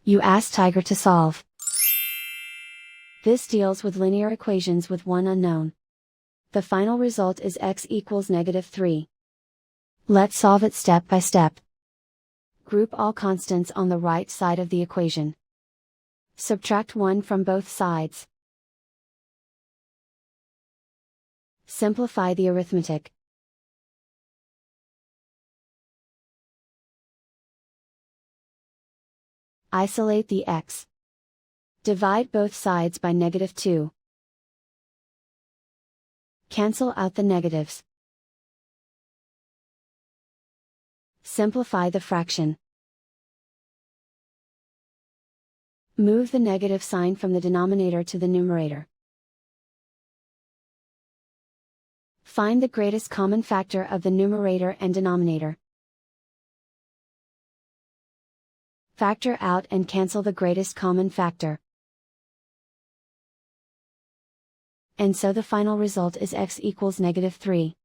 You ask Tiger to solve. This deals with linear equations with one unknown. The final result is x equals -3. Let's solve it step by step. Group all constants on the right side of the equation. Subtract 1 from both sides. Simplify the arithmetic. Isolate the x. Divide both sides by -2. Cancel out the negatives. Simplify the fraction. Move the negative sign from the denominator to the numerator. Find the greatest common factor of the numerator and denominator. Factor out and cancel the greatest common factor. And so the final result is x equals -3.